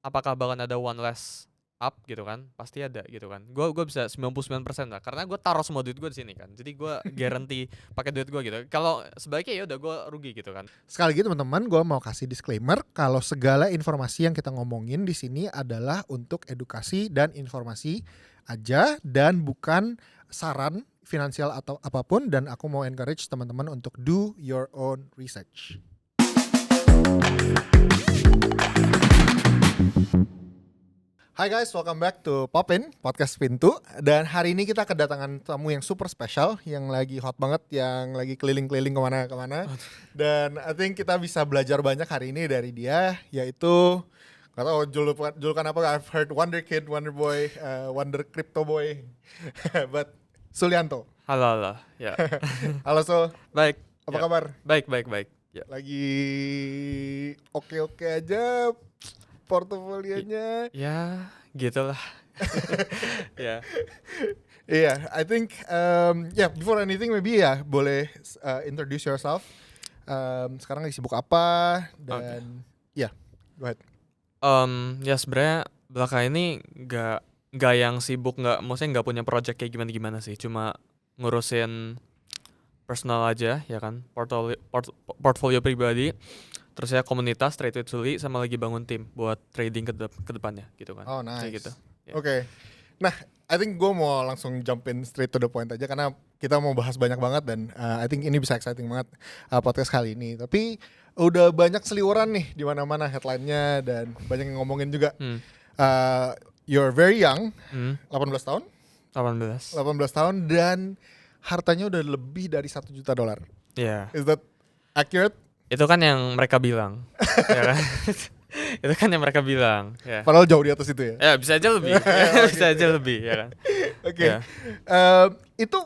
apakah bakal ada one less up gitu kan? Pasti ada gitu kan. Gue bisa 99% lah karena gue taruh semua duit gue di sini kan. Jadi gue guarantee pakai duit gue gitu. Kalau sebaiknya ya udah gue rugi gitu kan. Sekali lagi teman-teman, gue mau kasih disclaimer kalau segala informasi yang kita ngomongin di sini adalah untuk edukasi dan informasi aja dan bukan saran finansial atau apapun, dan aku mau encourage teman-teman untuk do your own research. Hai guys, welcome back to Popin, podcast Pintu. Dan hari ini kita kedatangan tamu yang super spesial, yang lagi hot banget, yang lagi keliling-keliling kemana-kemana. Dan I think kita bisa belajar banyak hari ini dari dia, yaitu gak tau julukan apa, I've heard Wonder Kid, Wonder Boy, Wonder Crypto Boy, but Sulianto. Halo, ya. Halo Sul, Baik. apa ya. kabar? Baik. Ya. Lagi oke-oke aja portofolionya. Ya, gitulah. Ya. Yeah, I think before anything maybe boleh introduce yourself. Sekarang lagi sibuk apa dan go ahead. Ya sebenarnya belakang ini nggak yang sibuk, maksudnya nggak punya project kayak gimana sih, cuma ngurusin personal aja ya kan, portfolio pribadi, terus ya komunitas Trade with Suli, sama lagi bangun tim buat trading ke depannya gitu kan. Oh nice. Kayak gitu. Yeah. Oke. Nah, I think gue mau langsung jump in straight to the point aja karena kita mau bahas banyak banget dan I think ini bisa exciting banget podcast kali ini. Tapi udah banyak seliweran nih di mana-mana headline-nya dan banyak yang ngomongin juga. You're very young, 18 tahun? 18 tahun dan hartanya udah lebih dari $1 juta. Yeah. Is that accurate? Itu kan yang mereka bilang. Ya kan? Itu kan yang mereka bilang. Ya. Padahal jauh di atas itu ya? Ya bisa aja lebih. Bisa aja lebih ya kan. Oke. Itu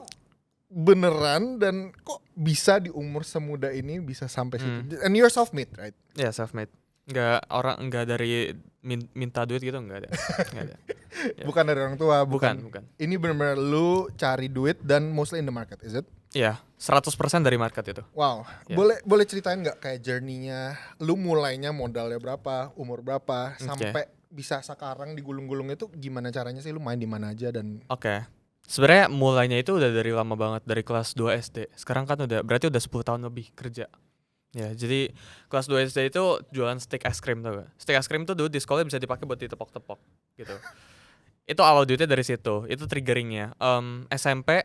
beneran dan kok bisa di umur semuda ini bisa sampai situ? And you're self-made, right? Ya, self-made. Enggak dari minta duit gitu, enggak ada. Ya. Bukan dari orang tua, bukan. Ini benar-benar lu cari duit dan mostly in the market, is it? Iya, 100% dari market itu. Wow. Yeah. Boleh ceritain nggak kayak journey-nya? Lu mulainya modalnya berapa, umur berapa, sampai bisa sekarang digulung-gulung itu gimana caranya sih? Lu main di mana aja dan? Oke. Sebenarnya mulainya itu udah dari lama banget, dari kelas 2 SD. Sekarang kan berarti udah 10 tahun lebih kerja. Ya, jadi kelas 2 SD itu jualan stick es krim, tau gak? Stick es krim tuh dulu di sekolah bisa dipakai buat ditepok-tepok gitu. Itu awal duitnya dari situ, itu triggeringnya. SMP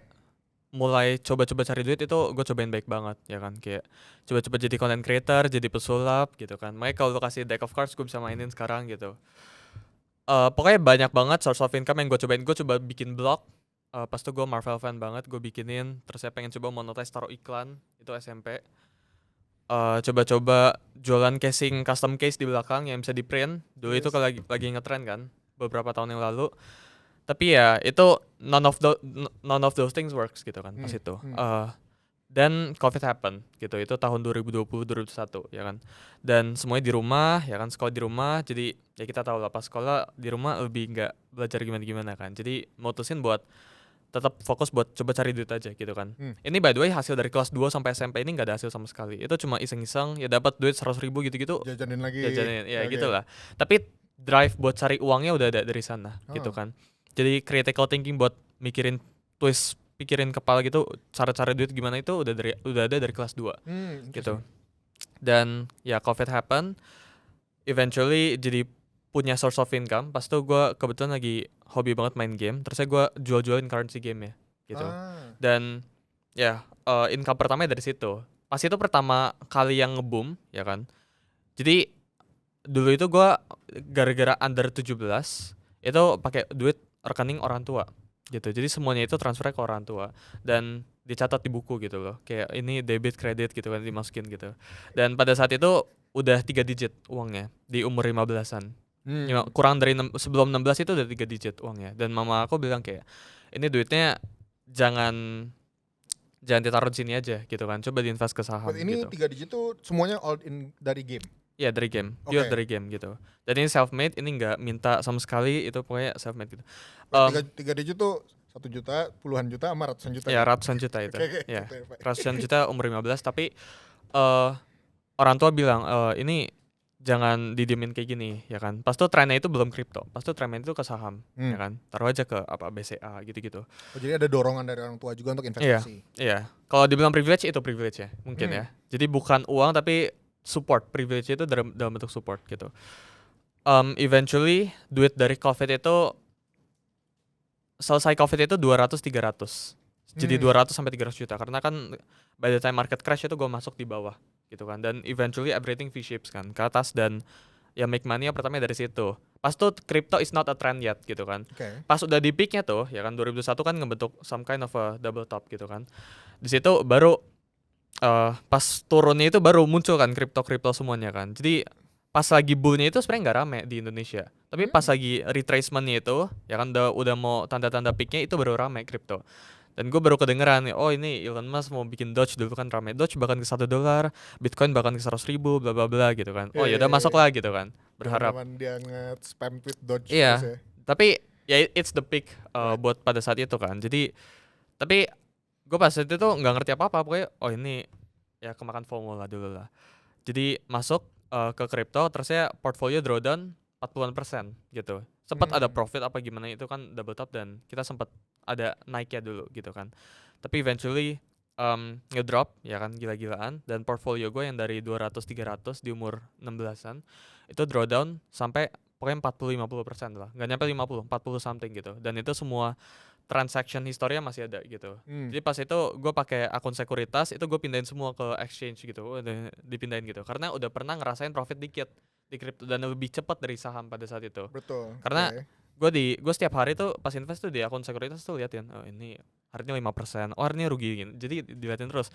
mulai coba-coba cari duit, itu gue cobain baik banget ya kan, kayak coba-coba jadi content creator, jadi pesulap gitu kan. Makanya kalau lo kasih deck of cards gue bisa mainin sekarang gitu. Pokoknya banyak banget source of income yang gue cobain. Gue coba bikin blog, pas itu gue Marvel fan banget, gue bikinin. Terus saya pengen coba monetize, taruh iklan, itu SMP. Coba-coba jualan casing, custom case di belakang yang bisa di print. Dulu itu kalau lagi ngetrend kan, beberapa tahun yang lalu. Tapi ya itu none of those things works gitu kan pas itu. Dan COVID happen gitu, itu tahun 2020-2021 ya kan. Dan semuanya di rumah ya kan, sekolah di rumah. Jadi ya kita tahu lah, pas sekolah di rumah lebih nggak belajar gimana kan. Jadi mutusin buat tetap fokus buat coba cari duit aja gitu kan. Ini by the way hasil dari kelas 2 sampai SMP ini nggak ada hasil sama sekali. Itu cuma iseng-iseng ya, dapat duit 100.000 gitu-gitu. Jajanin lagi. Ya gitulah. Tapi drive buat cari uangnya udah ada dari sana gitu kan. Jadi critical thinking buat pikirin kepala gitu, cara cari duit gimana, itu udah ada dari kelas 2 gitu. Dan ya COVID happen, eventually jadi punya source of income. Pas itu gue kebetulan lagi hobi banget main game, terus gue jual-jualin currency game ya gitu. Dan ya income pertama dari situ. Pas itu pertama kali yang nge-boom ya kan. Jadi dulu itu gue gara-gara under 17 itu pakai duit rekening orang tua gitu. Jadi semuanya itu transfernya ke orang tua dan dicatat di buku gitu loh. Kayak ini debit, kredit gitu kan, dimasukin gitu. Dan pada saat itu udah 3 digit uangnya di umur 15-an. Kurang dari sebelum 16 itu udah 3 digit uangnya. Dan mama aku bilang kayak, ini duitnya jangan ditaruh di sini aja gitu kan. Coba diinvest ke saham. Ini gitu. 3 digit tuh semuanya all in dari game. Iya, dari game, pure dari game gitu. Dan ini self-made, ini nggak minta sama sekali, itu pokoknya self-made gitu. 3 digit tuh 1 juta, puluhan juta, sama ratusan juta. Ya, ratusan juta itu. Ya, gitu, ratusan juta umur 15, tapi orang tua bilang, ini jangan didiemin kayak gini ya kan. Pas tuh trennya itu belum kripto, pas tuh trennya itu ke saham ya kan. Taruh aja ke apa BCA gitu-gitu. Oh, jadi ada dorongan dari orang tua juga untuk investasi. Iya. Kalau dibilang privilege itu privilege ya, mungkin ya. Jadi bukan uang tapi support. Privilege itu dalam bentuk support gitu. Eventually duit dari COVID itu selesai COVID itu 200-300. Jadi 200 sampai 300 juta karena kan by the time market crash itu gue masuk di bawah gitu kan. Dan eventually everything V-shapes kan ke atas dan ya make money ya pertama dari situ. Pas tuh crypto is not a trend yet gitu kan. Pas udah di peaknya tuh ya kan 2001 kan ngebentuk some kind of a double top gitu kan. Di situ baru pas turunnya itu baru muncul kan kripto semuanya kan. Jadi pas lagi bullnya itu sebenarnya nggak rame di Indonesia. Tapi pas lagi retracementnya itu ya kan udah mau tanda-tanda peaknya itu baru rame kripto. Dan gue baru kedengeran, oh ini Elon Musk mau bikin Doge, dulu kan rame Doge bahkan ke $1, Bitcoin bahkan ke 100.000, bla bla bla gitu kan. Oh ya udah masuk lah gitu kan. Berharap. Dia nge-spam tweet Doge Iya. terus ya. Tapi ya it's the peak buat pada saat itu kan. Jadi tapi gue pas itu tuh nggak ngerti apa-apa pokoknya. Oh ini ya kemakan FOMO lah dulu lah. Jadi masuk ke kripto terus ya portfolio drawdown 40% gitu. Sempat ada profit apa gimana itu kan double top dan kita sempat ada naiknya dulu gitu kan. Tapi eventually ngedrop ya kan gila-gilaan dan portfolio gue yang dari 200-300 di umur 16-an itu drawdown sampai pokoknya 40-50% lah. Nggak nyampe 50, 40 something gitu. Dan itu semua transaction historia masih ada gitu. Jadi pas itu gue pakai akun sekuritas itu gue pindahin semua ke exchange gitu, udah dipindahin gitu. Karena udah pernah ngerasain profit dikit di kripto dan lebih cepat dari saham pada saat itu. Betul. Karena gue setiap hari tuh pas invest tuh di akun sekuritas tuh liatin, oh ini harinya 5%, oh harinya rugi gitu. Jadi diliatin terus.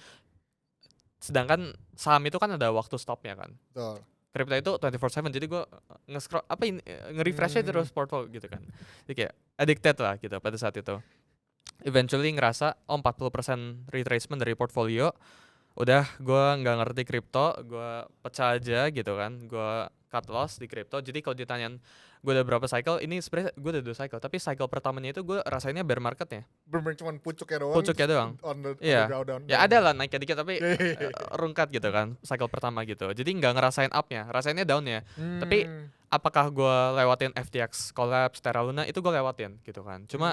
Sedangkan saham itu kan ada waktu stopnya kan. Betul. Kripto itu 24/7 jadi gue nge-scroll apa ini nge-refresh aja terus portfolio gitu kan. Jadi kayak addicted lah gitu pada saat itu. Eventually ngerasa 40% retracement dari portfolio. Udah gue nggak ngerti kripto, gue pecah aja gitu kan. Gue cut loss di kripto. Jadi kalau ditanyain gue udah berapa cycle, ini sebenarnya gue udah 2 cycle. Tapi cycle pertamanya itu gue rasainnya bear marketnya. Bener-bener cuma pucuknya doang. Pucuknya doang. On the Iya. Ya ada lah naiknya dikit tapi rungkat gitu kan cycle pertama gitu. Jadi nggak ngerasain up-nya, rasainnya down-nya. Tapi apakah gue lewatin FTX collapse, Terra Luna itu gue lewatin gitu kan. Cuma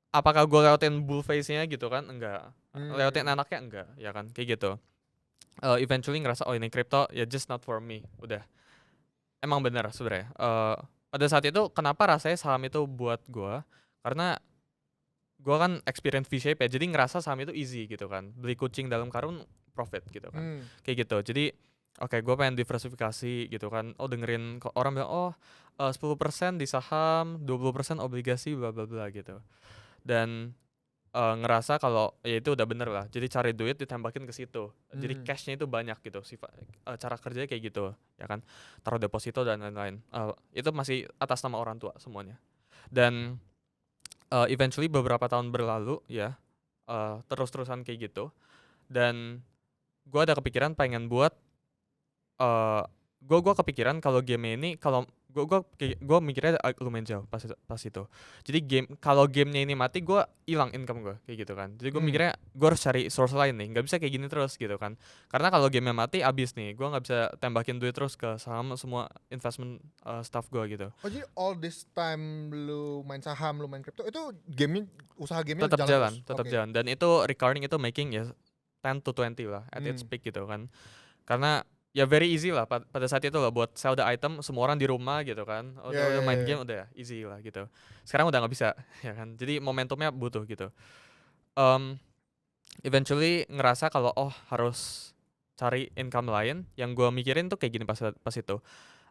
apakah gue lewatin bull phase-nya gitu kan? Enggak. Lewatin anaknya enggak, ya kan? Kayak gitu. Eventually ngerasa oh ini crypto ya just not for me. Udah. Emang bener sebenarnya. Pada saat itu kenapa rasanya saham itu buat gue? Karena gue kan experience V-shape ya. Jadi ngerasa saham itu easy gitu kan. Beli kucing dalam karung profit gitu kan. Kayak gitu. Jadi oke, gue pengen diversifikasi gitu kan. Oh dengerin orang bilang oh 10% di saham, 20% obligasi bla bla bla gitu. Dan ngerasa kalau ya itu udah bener lah. Jadi cari duit ditembakin ke situ. Jadi cashnya itu banyak gitu. Cara kerjanya kayak gitu, ya kan. Taruh deposito dan lain-lain. Itu masih atas nama orang tua semuanya. Dan eventually beberapa tahun berlalu ya, terus-terusan kayak gitu. Dan gue ada kepikiran pengen buat gue kepikiran kalau game ini kalau gue mikirnya lumayan jauh pas itu. Jadi kalau gamenya ini mati gue hilang income gue kayak gitu kan. Jadi gue mikirnya gue harus cari source lain nih, nggak bisa kayak gini terus gitu kan. Karena kalau gamenya mati abis nih, gue nggak bisa tembakin duit terus ke saham semua investment stuff gue gitu. Oh jadi all this time lu main saham, lu main kripto itu usaha gamenya tetap jalan. Dan itu recurring itu making ya 10 to 20 lah at its peak gitu kan. Karena ya very easy lah pada saat itu lah buat sell the item, semua orang di rumah gitu kan. Udah main game udah easy lah gitu. Sekarang udah nggak bisa ya kan. Jadi momentumnya butuh gitu. Eventually ngerasa kalau harus cari income lain. Yang gue mikirin tuh kayak gini pas itu.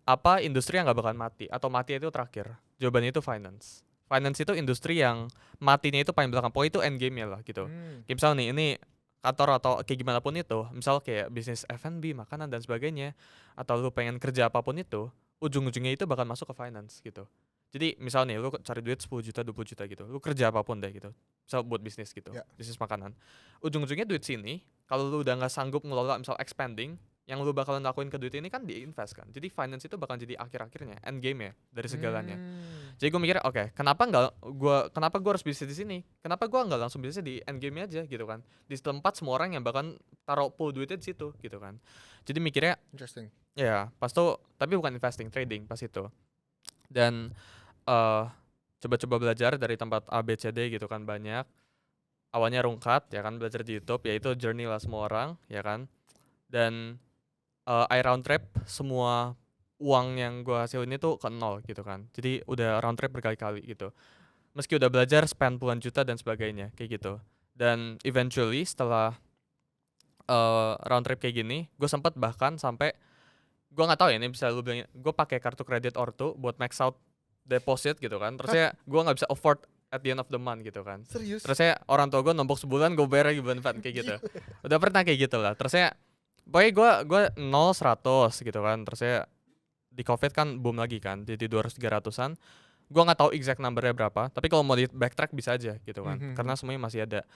Apa industri yang nggak bakal mati atau mati itu terakhir? Jawabannya itu finance. Finance itu industri yang matinya itu paling belakang. Pokoknya itu end game-nya lah gitu. Kayak misal nih ini kantor atau kayak gimana pun itu, misal kayak bisnis F&B, makanan dan sebagainya, atau lu pengen kerja apapun itu, ujung-ujungnya itu bakal masuk ke finance gitu. Jadi misal nih lu cari duit 10 juta, 20 juta gitu, lu kerja apapun deh gitu, misal buat bisnis gitu, bisnis makanan. Ujung-ujungnya duit sini, kalau lu udah gak sanggup ngelola misal expanding, yang lu bakalan lakuin ke duit ini kan diinvest kan. Jadi finance itu bakal jadi akhir-akhirnya, end game ya dari segalanya. Jadi gue mikir oke, kenapa gue harus bisnis di sini? Kenapa gue nggak langsung bisnis di end game aja gitu kan? Di tempat semua orang yang bahkan taruh pool duitnya di situ gitu kan. Jadi mikirnya Interesting. ya pas tuh, tapi bukan investing, trading pas itu. Dan eh coba-coba belajar dari tempat A B C D gitu kan, banyak. Awalnya rungkat ya kan, belajar di YouTube, ya itu journey lah semua orang ya kan. Dan I round trip semua uang yang gue hasilin itu ke nol gitu kan. Jadi udah round trip berkali-kali gitu. Meski udah belajar spend puluhan juta dan sebagainya kayak gitu. Dan eventually setelah round trip kayak gini, gue sempet bahkan sampai, gue nggak tahu ya ini bisa lu bilang, gue pakai kartu kredit ortu buat max out deposit gitu kan. Terusnya gue nggak bisa afford at the end of the month gitu kan. Serius? Terusnya orang tua gue nombok sebulan, gue bayar lagi bulan depan kayak gitu. Udah pernah kayak gitu lah. Terusnya pokoknya gue 0-100 gitu kan. Terusnya di COVID kan boom lagi kan, jadi 200-300an. Gue nggak tahu exact numbernya berapa, tapi kalau mau di backtrack bisa aja gitu kan, karena semuanya masih ada.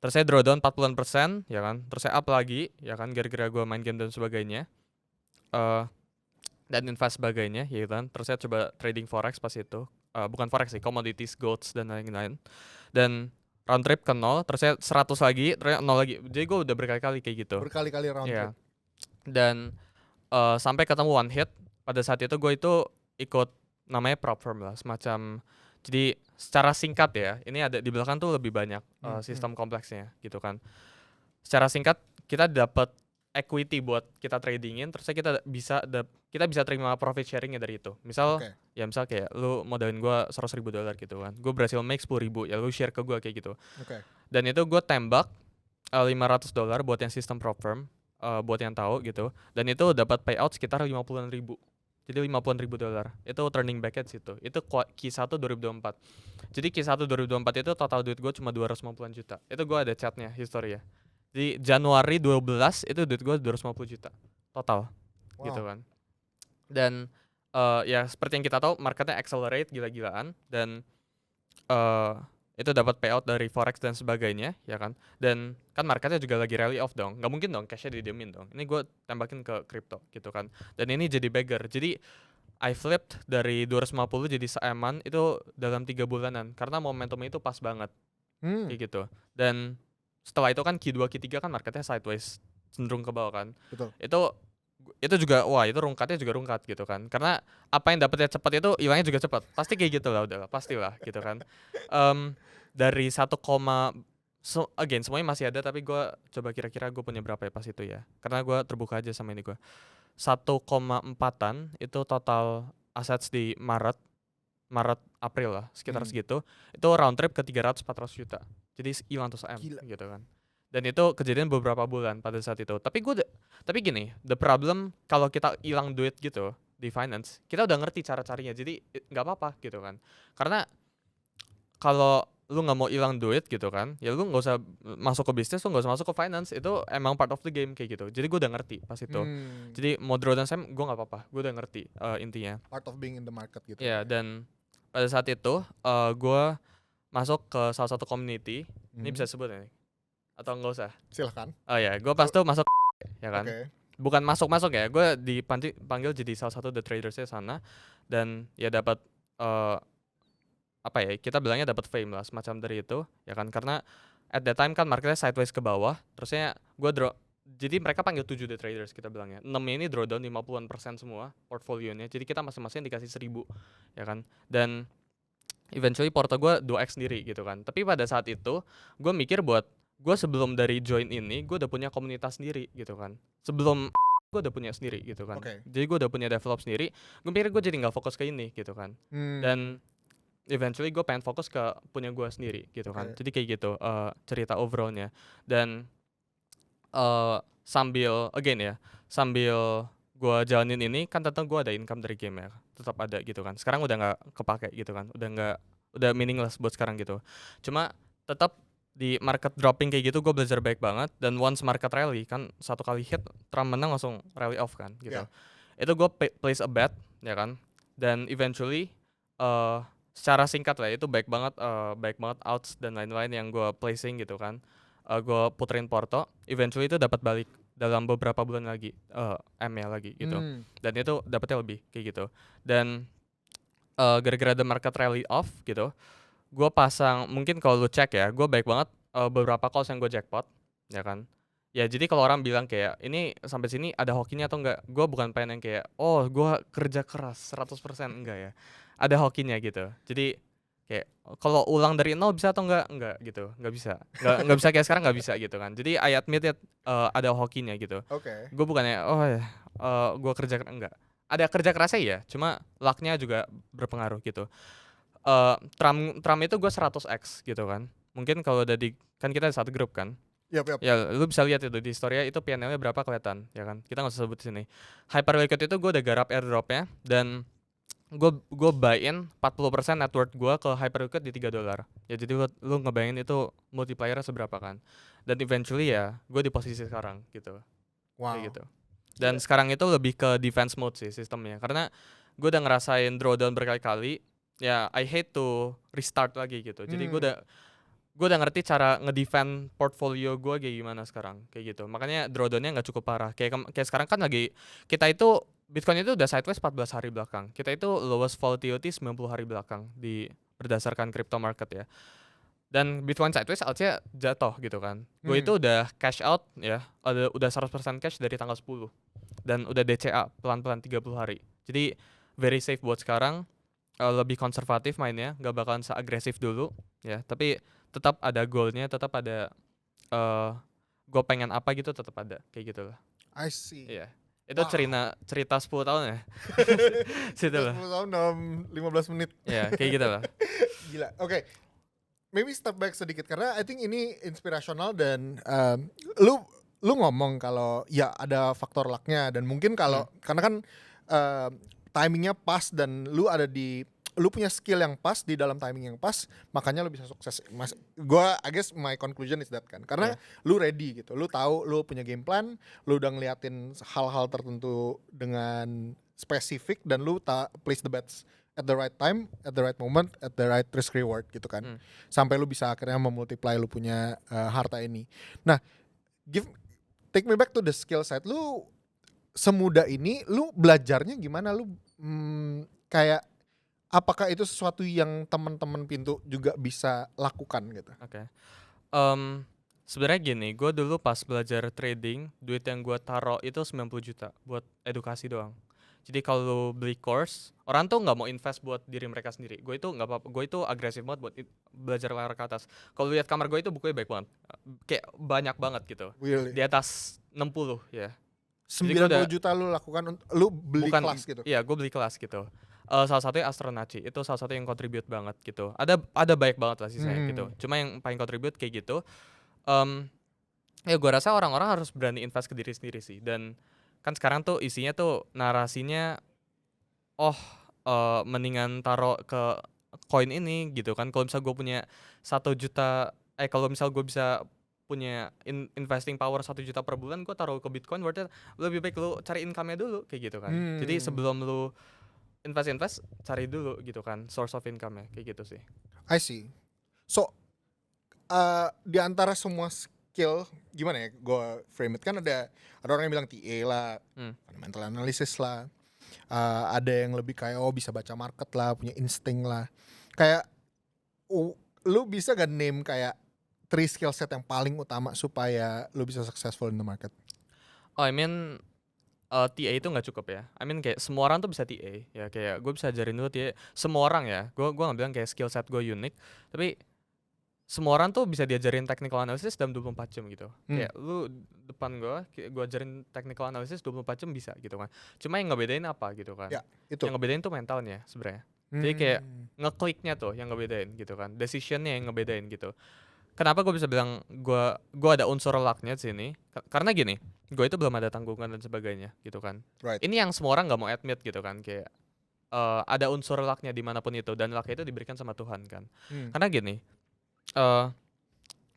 Terus saya drawdown 40% ya kan, terus saya up lagi ya kan, gara-gara gue main game dan sebagainya, dan invest sebagainya ya kan. Terus saya coba trading forex pas itu, bukan forex sih, commodities, golds dan lain-lain. Dan round trip ke 0, terus saya 100 lagi, terus 0 lagi. Jadi gue udah berkali-kali kayak gitu. Berkali-kali round Iya. trip. Dan sampai ketemu one hit. Pada saat itu gue itu ikut namanya prop firm lah, semacam. Jadi secara singkat ya, ini ada di belakang tuh lebih banyak sistem kompleksnya gitu kan. Secara singkat, kita dapat equity buat kita tradingin, terus kita bisa terima profit sharingnya dari itu. Misal Oke. ya misal kayak lu modalin gue $100,000 gitu kan, gue berhasil make 10,000, ya lu share ke gue kayak gitu. Oke. Dan itu gue tembak $500 buat yang sistem prop firm, buat yang tahu gitu. Dan itu dapat payout sekitar 50-an ribu. Jadi $50,000 itu turning back at situ. Itu Q1 2024. Jadi Q1 2024 itu total duit gue cuma 250 juta. Itu gue ada chatnya, history ya. Di Januari 12 itu duit gue 250 juta total. Wow. Gitu kan. Dan ya seperti yang kita tahu, marketnya accelerate gila-gilaan. Dan itu dapat payout dari forex dan sebagainya ya kan. Dan kan marketnya juga lagi rally off dong, nggak mungkin dong cashnya didiemin dong. Ini gue tembakin ke crypto gitu kan. Dan ini jadi beggar. Jadi I flipped dari 250 jadi seeman itu dalam 3 bulanan karena momentumnya itu pas banget kayak gitu. Dan setelah itu kan Q2 Q3 kan marketnya sideways, cenderung ke bawah kan. Betul. Itu juga itu rungkatnya juga rungkat gitu kan. Karena apa yang dapetnya cepat itu hilangnya juga cepat. Pasti kayak gitu lah, udahlah, pastilah gitu kan. Dari 1, again semuanya masih ada, tapi gue coba kira-kira gue punya berapa ya pas itu ya. Karena gue terbuka aja sama ini gue. 1,4-an itu total assets di Maret April lah, sekitar segitu. Itu round trip ke 300-400 juta. Jadi hilang tuh M gitu kan. Dan itu kejadian beberapa bulan pada saat itu. Tapi gini, the problem kalau kita hilang duit gitu di finance, kita udah ngerti cara carinya, jadi nggak apa-apa gitu kan. Karena kalau lu nggak mau hilang duit gitu kan, ya lu nggak usah masuk ke bisnis, lu nggak usah masuk ke finance. Itu emang part of the game kayak gitu. Jadi gue udah ngerti pas itu. Jadi mau draw dan Sam, gue nggak apa-apa. Gue udah ngerti intinya. Part of being in the market gitu. Ya, dan pada saat itu gue masuk ke salah satu community. Ini bisa sebut ya? Atau nggak usah? Silahkan. Oh ya, gue pas tuh masuk ya kan. Oke. Bukan masuk ya, gue dipanggil jadi salah satu the tradersnya sana. Dan ya dapat apa ya, kita bilangnya dapat fame lah semacam dari itu ya kan. Karena at that time kan marketnya sideways ke bawah. Terusnya gue jadi mereka panggil 7 the traders, kita bilangnya. 6-nya ini drawdown 50% semua portfolionya. Jadi kita masing-masing dikasih 1,000 ya kan. Dan eventually porto gue 2x sendiri gitu kan. Tapi pada saat itu gue mikir buat gue sebelum dari join ini, gue udah punya komunitas sendiri gitu kan. Sebelum gue udah punya sendiri gitu kan. Jadi gue udah punya develop sendiri. Gue pikir gue jadi nggak fokus ke ini gitu kan. Dan eventually gue pengen fokus ke punya gue sendiri gitu kan. Jadi kayak gitu cerita overallnya. Dan sambil gue jalanin ini kan, tentu gue ada income dari game ya, tetap ada gitu kan. Sekarang udah nggak kepake gitu kan, udah meaningless buat sekarang gitu. Cuma tetap di market dropping kayak gitu gue belajar baik banget. Dan once market rally kan, satu kali hit Trump menang langsung rally off kan gitu. Itu gue place a bet ya kan. Dan eventually secara singkat lah, itu baik banget outs dan lain-lain yang gue placing gitu kan. Gue puterin porto, eventually itu dapat balik dalam beberapa bulan lagi, M-nya lagi gitu. Dan itu dapatnya lebih kayak gitu. Dan gara-gara the market rally off gitu, gue pasang, mungkin kalau lu cek ya, gue baik banget beberapa calls yang gue jackpot, ya kan. Ya jadi kalau orang bilang kayak ini sampai sini ada hokinya atau enggak, gue bukan pengen yang kayak oh gue kerja keras 100% enggak ya, ada hokinya gitu. Jadi kayak kalau ulang dari nol bisa atau enggak gitu, enggak bisa, enggak bisa kayak sekarang enggak bisa gitu kan. Jadi I admit it, ada hokinya gitu. Oke. Gue bukannya oh ya gue kerja enggak, ada kerja kerasnya ya, cuma lucknya juga berpengaruh gitu. Trump itu gue 100x gitu kan. Mungkin kalau udah kan kita satu grup kan. Yap, yap. Ya lu bisa lihat itu di story itu PNL-nya berapa kelihatan, ya kan. Kita nggak usah sebut di sini. Hyperliquid itu gue udah garap airdrop-nya dan gue buy in 40% net worth gue ke Hyperliquid di $3. Ya jadi lu ngebayangin itu multiplier seberapa kan. Dan eventually ya gue di posisi sekarang gitu. Wow. Kayak gitu. Dan sekarang itu lebih ke defense mode sih sistemnya. Karena gue udah ngerasain drawdown berkali-kali. Ya I hate to restart lagi gitu. Jadi gue udah ngerti cara ngedefend portfolio gue kayak gimana sekarang kayak gitu. Makanya drawdownnya nggak cukup parah. Kayak sekarang kan lagi kita itu Bitcoin itu udah sideways 14 hari belakang. Kita itu lowest volatility 90 hari belakang berdasarkan crypto market ya. Dan Bitcoin sideways altnya jatuh gitu kan. Gue itu udah cash out ya, udah 100% cash dari tanggal 10. Dan udah DCA pelan-pelan 30 hari. Jadi very safe buat sekarang, lebih konservatif mainnya, gak bakalan seagresif dulu ya. Tapi tetap ada goalnya, tetap ada gue pengen apa gitu, tetap ada kayak gitu lah. I see. Iya. Itu cerita 10 tahun ya. Situ lah. 10 tahun dalam 15 menit. Ya kayak gitu lah. Gila. Oke. Maybe step back sedikit karena I think ini inspirational dan lu ngomong kalau ya ada faktor lucknya dan mungkin kalau karena kan timingnya pas dan lu punya skill yang pas di dalam timing yang pas, makanya lu bisa sukses. I guess my conclusion is that kan. Karena lu ready gitu. Lu tahu lu punya game plan, lu udah ngeliatin hal-hal tertentu dengan spesifik dan lu place the bets at the right time, at the right moment, at the right risk reward gitu kan. Sampai lu bisa akhirnya memultiply lu punya harta ini. Nah, take me back to the skill set. Lu semudah ini, lu belajarnya gimana? Lu kayak apakah itu sesuatu yang teman-teman Pintu juga bisa lakukan gitu? Oke. Sebenarnya gini, gue dulu pas belajar trading, duit yang gue taruh itu 90 juta buat edukasi doang. Jadi kalau lu beli course, orang tuh nggak mau invest buat diri mereka sendiri. Gue itu nggak apa-apa, gue itu agresif banget buat belajar layar ke atas. Kalau lihat kamar gue itu bukunya baik banget, kayak banyak banget gitu. Really? Di atas 60 ya. 90 juta lu lakukan, lu beli kelas gitu? Iya, gue beli kelas gitu. Salah satunya Astronaci, itu salah satu yang contribute banget gitu. Ada baik banget lah sisanya gitu. Cuma yang paling contribute kayak gitu. Ya gue rasa orang-orang harus berani invest ke diri sendiri sih. Dan kan sekarang tuh isinya tuh narasinya, mendingan taruh ke koin ini gitu kan. Kalau misal gue punya 1 juta, kalau misal gue bisa punya investing power 1 juta per bulan, gue taruh ke Bitcoin, berarti lebih baik lu cari income-nya dulu kayak gitu kan. Jadi sebelum lu invest cari dulu gitu kan source of income-nya kayak gitu sih. I see. So di antara semua skill gimana ya gue frame it, kan ada orang yang bilang TA lah, fundamental analysis lah, ada yang lebih kayak bisa baca market lah, punya insting lah. Kayak lu bisa gak name kayak 3 skill set yang paling utama supaya lu bisa successful in the market? I mean TA itu nggak cukup ya. I mean kayak semua orang tuh bisa TA ya, kayak gue bisa ajarin dulu TA semua orang ya. Gue nggak bilang kayak skill set gue unik, tapi semua orang tuh bisa diajarin technical analysis dalam 24 jam gitu. Kayak lu depan gue ajarin technical analysis 24 jam bisa gitu kan. Cuma yang ngebedain apa gitu kan. Ya, itu. Yang ngebedain tuh mentalnya sebenarnya. Jadi kayak ngekliknya tuh yang ngebedain gitu kan. Decisionnya yang ngebedain gitu. Kenapa gue bisa bilang gue ada unsur lucknya di sini? Karena gini, gue itu belum ada tanggungan dan sebagainya gitu kan. Right. Ini yang semua orang nggak mau admit gitu kan, kayak ada unsur lucknya dimanapun itu, dan lucknya itu diberikan sama Tuhan kan. Karena gini,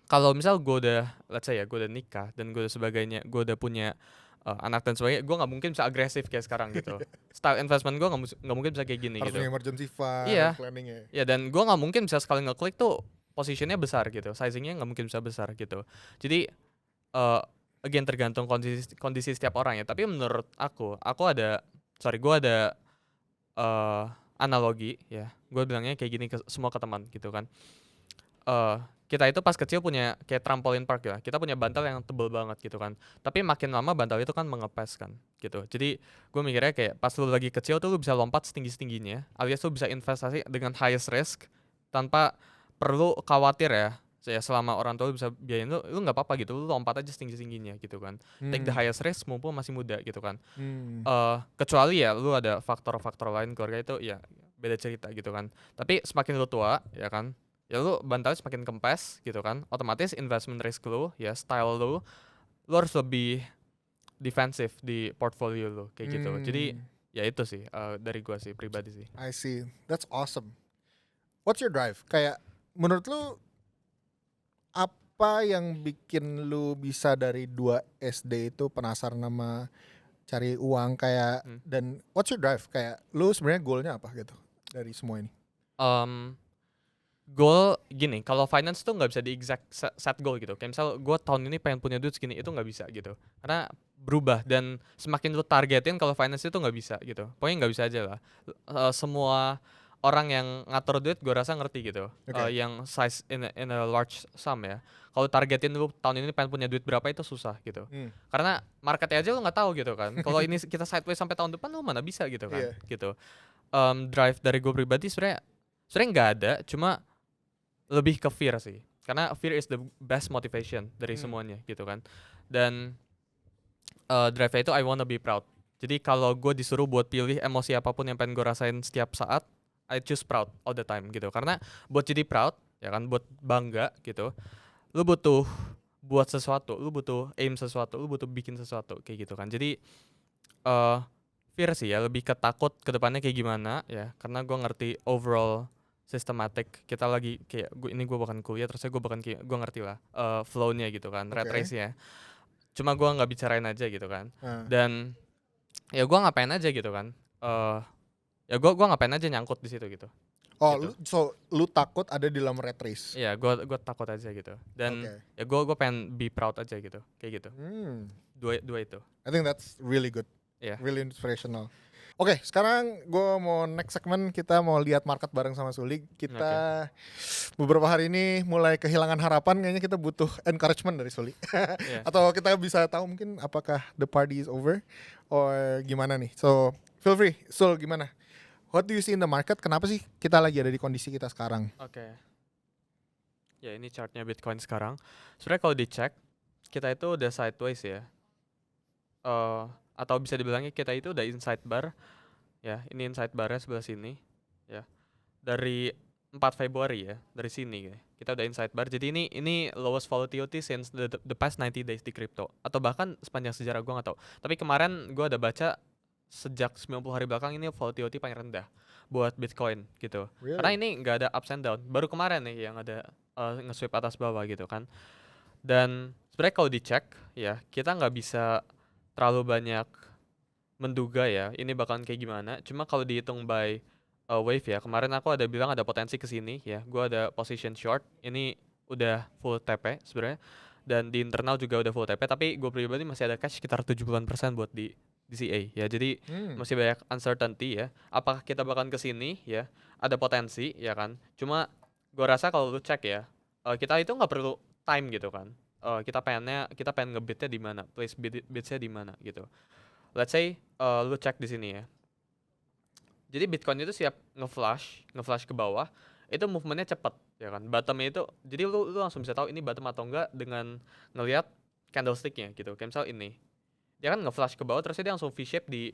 kalau misal gue udah, let's say ya, gue udah nikah dan gue udah sebagainya, gue udah punya anak dan sebagainya, gue nggak mungkin bisa agresif kayak sekarang gitu. Style investment gue nggak mungkin bisa kayak gini. Harus gitu. punya emergency fund, Iya. planning ya. Iya, dan gue nggak mungkin bisa sekali ngeklik tuh posisinya besar gitu, sizingnya nggak mungkin bisa besar gitu. Jadi again tergantung kondisi setiap orang ya. Tapi menurut gue ada analogi ya, gue bilangnya kayak gini semua ke teman gitu kan. Kita itu pas kecil punya kayak trampolin park ya, kita punya bantal yang tebel banget gitu kan. Tapi makin lama bantal itu kan mengepes kan gitu. Jadi gue mikirnya kayak pas lu lagi kecil tuh lu bisa lompat setinggi-tingginya, alias lu bisa investasi dengan highest risk tanpa perlu khawatir ya. Selama orang tua lu bisa biayain lu nggak apa-apa gitu, lu lompat aja setinggi-tingginya gitu kan. Take the highest risk mumpung masih muda gitu kan. Kecuali ya lu ada faktor-faktor lain keluarga itu ya beda cerita gitu kan. Tapi semakin lu tua ya kan, ya lu bantalnya semakin kempes gitu kan, otomatis investment risk lu ya style lu harus lebih defensif di portfolio lu kayak gitu. Jadi ya itu sih dari gua sih pribadi sih. I see, that's awesome. What's your drive? Kayak menurut lu apa yang bikin lu bisa dari 2 SD itu penasaran sama cari uang kayak dan what's your drive? Kayak lu sebenarnya goalnya apa gitu dari semua ini? Goal gini, kalau finance tuh nggak bisa di exact set goal gitu. Kayak misal gue tahun ini pengen punya duit segini, itu nggak bisa gitu. Karena berubah dan semakin lu targetin kalau finance itu nggak bisa gitu. Pokoknya nggak bisa aja lah. Semua orang yang ngatur duit gue rasa ngerti gitu. Yang size in a large sum ya. Kalau targetin lu tahun ini pengen punya duit berapa itu susah gitu. Karena marketnya aja lu nggak tahu gitu kan. Kalau ini kita sideways sampai tahun depan lu mana bisa gitu kan. Gitu. Drive dari gue pribadi sebenarnya nggak ada, cuma lebih ke fear sih, karena fear is the best motivation dari semuanya gitu kan. Dan drive itu I wanna be proud. Jadi kalau gue disuruh buat pilih emosi apapun yang pengen gue rasain setiap saat, I choose proud all the time gitu. Karena buat jadi proud ya kan, buat bangga gitu, lu butuh buat sesuatu, lu butuh aim sesuatu, lu butuh bikin sesuatu kayak gitu kan. Jadi fear sih ya, lebih ke takut ke depannya kayak gimana ya, karena gue ngerti overall systematic kita lagi kayak gue bahkan kuliah terusnya gue bahkan kayak gue ngerti lah flow-nya gitu kan, rat race ya, cuma gue nggak bicarain aja gitu kan. Dan ya gue ngapain aja gitu kan, ya gue ngapain aja nyangkut di situ gitu. So lu takut ada di dalam rat race? Iya, gue takut aja gitu. Dan ya gue pengen be proud aja gitu, kayak gitu. Dua itu. I think that's really good, really inspirational. Oke, sekarang gue mau next segmen, kita mau lihat market bareng sama Suli. Kita beberapa hari ini mulai kehilangan harapan, kayaknya kita butuh encouragement dari Suli. Atau kita bisa tahu mungkin apakah the party is over or gimana nih. So feel free, Sul, gimana? What do you see in the market? Kenapa sih kita lagi ada di kondisi kita sekarang? Ya ini chartnya Bitcoin sekarang. Sebenarnya kalau dicek, kita itu udah sideways ya. Atau bisa dibilangnya kita itu udah inside bar ya, ini inside barnya sebelah sini ya, dari 4 Februari ya, dari sini ya, kita udah inside bar. Jadi ini lowest volatility since the past 90 days di crypto, atau bahkan sepanjang sejarah gue nggak tahu. Tapi kemarin gue ada baca sejak 90 hari belakang ini volatility paling rendah buat Bitcoin gitu. Karena ini nggak ada ups and down, baru kemarin nih yang ada nge-sweep atas bawah gitu kan. Dan sebenarnya kalau dicek ya, kita nggak bisa terlalu banyak menduga ya ini bakalan kayak gimana. Cuma kalau dihitung by wave ya, kemarin aku ada bilang ada potensi ke sini ya. Gue ada position short, ini udah full TP sebenarnya. Dan di internal juga udah full TP, tapi gue pribadi masih ada cash sekitar 70% buat di DCA ya. Jadi masih banyak uncertainty ya. Apakah kita bakalan ke sini ya? Ada potensi ya kan. Cuma gue rasa kalau lu cek ya, kita itu nggak perlu time gitu kan. Kita pengen ngebitnya di mana, place bitsnya di mana gitu. Let's say lu cek di sini ya. Jadi Bitcoin itu siap nge-flash ke bawah, itu movementnya cepet ya kan. Bottomnya itu, jadi lu langsung bisa tahu ini bottom atau enggak dengan ngelihat candlesticknya gitu. Kayak misal ini, dia kan nge-flash ke bawah terus dia langsung V-shape di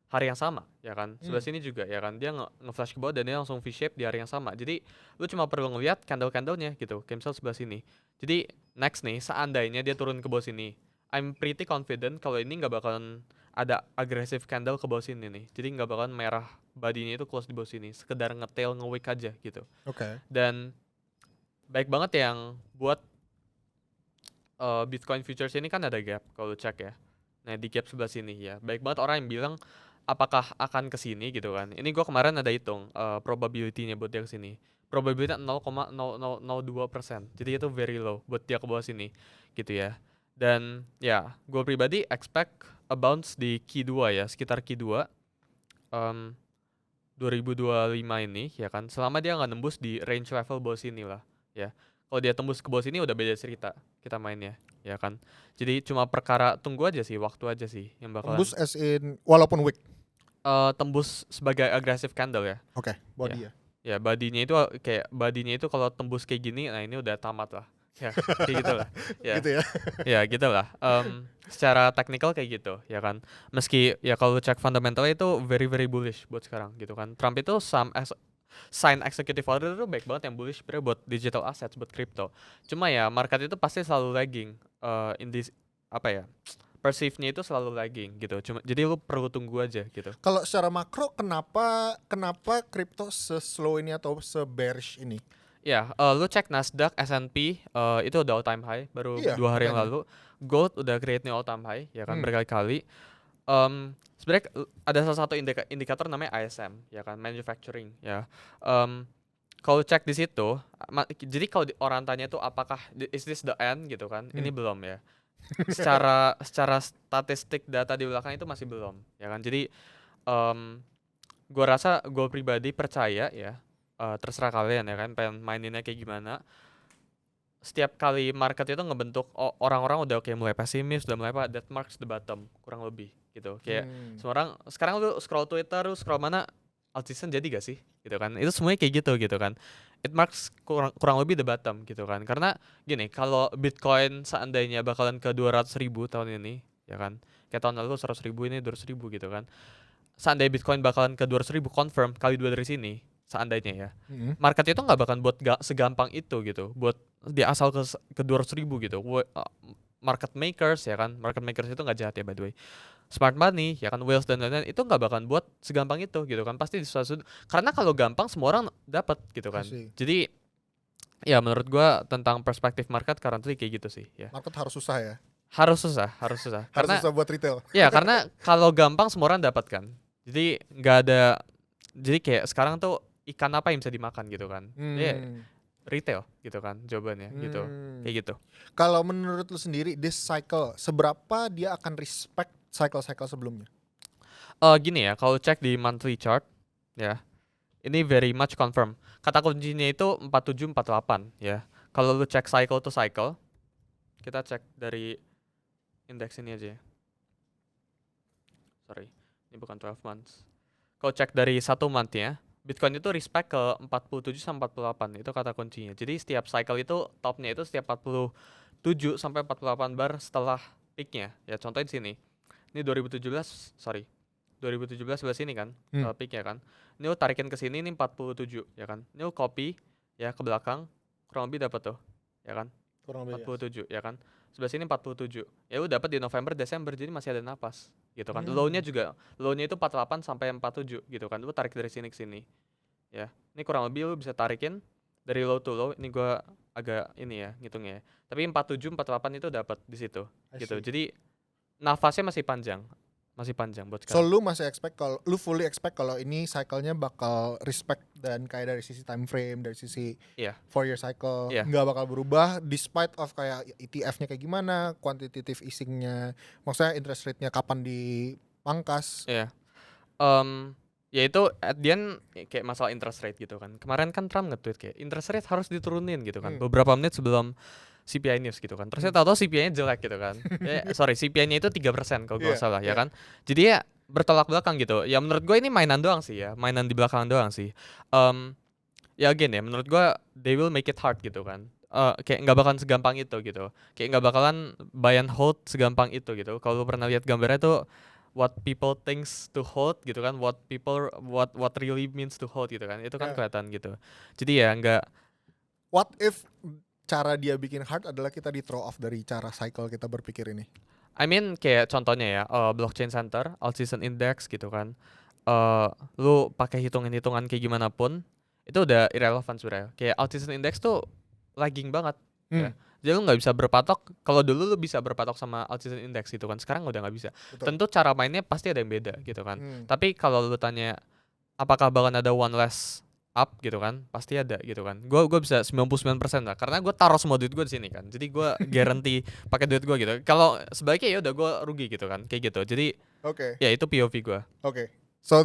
hari yang sama ya kan. Sebelah sini juga ya kan, dia nge-flash ke bawah dan dia langsung V-shape di hari yang sama. Jadi lu cuma perlu ngelihat candle-candlenya gitu. Kayak misal sebelah sini. Jadi next nih, seandainya dia turun ke bawah sini, I'm pretty confident kalau ini nggak bakalan ada agresif candle ke bawah sini nih. Jadi nggak bakalan merah badinya itu close di bawah sini. Sekedar nge-tail nge-wick aja gitu. Dan baik banget yang buat Bitcoin futures ini kan ada gap kalau cek ya. Nah di gap sebelah sini ya, baik banget orang yang bilang apakah akan ke sini gitu kan. Ini gue kemarin ada hitung probability-nya buat dia ke sini. Probability 0,0002%. Jadi itu very low buat dia ke bawah sini gitu ya. Dan ya, gue pribadi expect a bounce di Q2 ya, sekitar Q2. 2025 ini ya kan, selama dia nggak nembus di range level bawah sini lah ya. Kalau dia tembus ke bawah sini udah beda cerita kita mainnya ya kan. Jadi cuma perkara tunggu aja sih, waktu aja sih yang bakalan Tembus as in walaupun weak. tembus sebagai aggressive candle ya. Oke, body ya. Ya badinya itu kayak badinya itu kalau tembus kayak gini, nah ini udah tamat lah. Ya kayak gitu lah. Ya. Gitu ya. Ya gitu lah. Secara teknikal kayak gitu ya kan. Meski ya kalau cek fundamentalnya itu very very bullish buat sekarang gitu kan. Trump itu sign executive order itu baik banget yang bullish sebenarnya buat digital assets, buat crypto. Cuma ya market itu pasti selalu lagging in this apa ya? Perceive-nya itu selalu lagging gitu. Cuma jadi lu perlu tunggu aja gitu. Kalau secara makro kenapa kripto se-slow ini atau se-bearish ini? Ya, lu cek Nasdaq, S&P itu udah all time high baru Iya, 2 hari yang makanya. lalu. Gold udah create new all time high ya kan Hmm. berkali-kali. Sebenarnya ada salah satu indikator namanya ISM ya kan, manufacturing ya. Kalau cek di situ, jadi kalau orang tanya tuh apakah is this the end gitu kan? Ini belum ya. Secara statistik data di belakang itu masih belum ya kan. Jadi gue rasa gue pribadi percaya ya, terserah kalian ya kan pengen maininnya kayak gimana. Setiap kali market itu ngebentuk orang-orang udah kayak mulai pesimis, udah mulai that marks the bottom kurang lebih gitu. Kayak semua orang sekarang lu scroll Twitter, lu scroll mana altcoin jadi gak sih gitu kan. Itu semuanya kayak gitu kan. It marks kurang lebih the bottom gitu kan. Karena gini, kalau Bitcoin seandainya bakalan ke 200.000 tahun ini ya kan. Kayak tahun lalu 100.000, ini 200.000 gitu kan. Seandainya Bitcoin bakalan ke 200.000 confirm kali 2 dari sini, seandainya ya. Market itu nggak bakalan buat segampang itu gitu. Buat dia asal ke 200.000 gitu. Market makers ya kan. Market makers itu nggak jahat ya by the way. Smart money ya kan, whales dan lain-lain itu nggak bakalan buat segampang itu gitu kan. Pasti di suatu karena kalau gampang semua orang dapat gitu kan. Jadi ya menurut gua tentang perspektif market currently kayak gitu sih ya. Market harus susah ya. Harus susah. Harus Karena susah buat retail. ya karena kalau gampang semua orang dapat kan. Jadi nggak ada, jadi kayak sekarang tuh ikan apa yang bisa dimakan gitu kan. Retail gitu kan jawabannya gitu. Kayak gitu. Kalau menurut lu sendiri this cycle seberapa dia akan respect cycle-cycle sebelumnya? Gini ya, kalau cek di monthly chart ya, ini very much confirm. Kata kuncinya itu 4748 ya. Kalau lu cek cycle to cycle, kita cek dari indeks ini aja ya. Sorry, ini bukan 12 months. Kalau cek dari 1 month ya, Bitcoin itu respect ke 47 sampai 48, itu kata kuncinya. Jadi setiap cycle itu topnya itu setiap 47 sampai 48 bar setelah peaknya. Ya contohnya di sini. Ini 2017 sebelah sini kan, peaknya kan. Ini lu tarikin ke sini, ini 47 ya kan. Ini lu copy ya ke belakang, kurang lebih dapat tuh, ya kan. Kurang lebih 47 ya kan. Sebelah sini 47. Ya lu dapat di November, Desember, jadi masih ada napas gitu kan. Low-nya itu 48 sampai 47 gitu kan. Lu tarik dari sini ke sini. Ya. Ini kurang lebih lu bisa tarikin dari low to low. Ini gua agak ini ya ngitungnya ya. Tapi 47 48 itu dapat di situ gitu. Jadi nafasnya masih panjang buat So sekarang. lu fully expect kalau ini cycle-nya bakal respect dan kayak dari sisi time frame, dari sisi 4-year cycle nggak bakal berubah despite of kayak ETF-nya kayak gimana, quantitative easing-nya, maksudnya interest rate-nya kapan dipangkas. Ya itu at the end kayak masalah interest rate gitu kan. Kemarin kan Trump nge-tweet kayak interest rate harus diturunin gitu kan. Beberapa menit sebelum CPI news gitu kan. Terus saya tahu CPI-nya jelek gitu kan. CPI-nya itu 3% kalau gak salah ya kan. Jadi ya bertolak belakang gitu. Ya menurut gue ini mainan doang sih ya. Mainan di belakang doang sih. Ya again ya, menurut gue they will make it hard gitu kan. Kayak nggak bakalan segampang itu gitu. Kayak nggak bakalan buy and hold segampang itu gitu. Kalau lu pernah lihat gambarnya tuh what people thinks to hold gitu kan, what really means to hold gitu kan. Itu kan kelihatan gitu. Jadi ya nggak. What if cara dia bikin hard adalah kita di throw off dari cara cycle kita berpikir ini? I mean kayak contohnya ya, blockchain center, altcoin index gitu kan. Lu pakai hitungan-hitungan kayak gimana pun itu udah irrelevant sebenarnya. Kayak altcoin index tuh lagging banget ya. Jadi lu nggak bisa berpatok. Kalau dulu lu bisa berpatok sama altcoin index gitu kan, sekarang udah nggak bisa. Tentu cara mainnya pasti ada yang beda gitu kan. Tapi kalau lu tanya apakah bakalan ada one less up gitu kan, pasti ada gitu kan. Gue bisa 99% lah, karena gue taruh semua duit gue di sini kan. Jadi gue guarantee pakai duit gue gitu. Kalau sebaliknya ya udah gue rugi gitu kan, kayak gitu. Jadi ya itu POV gue. So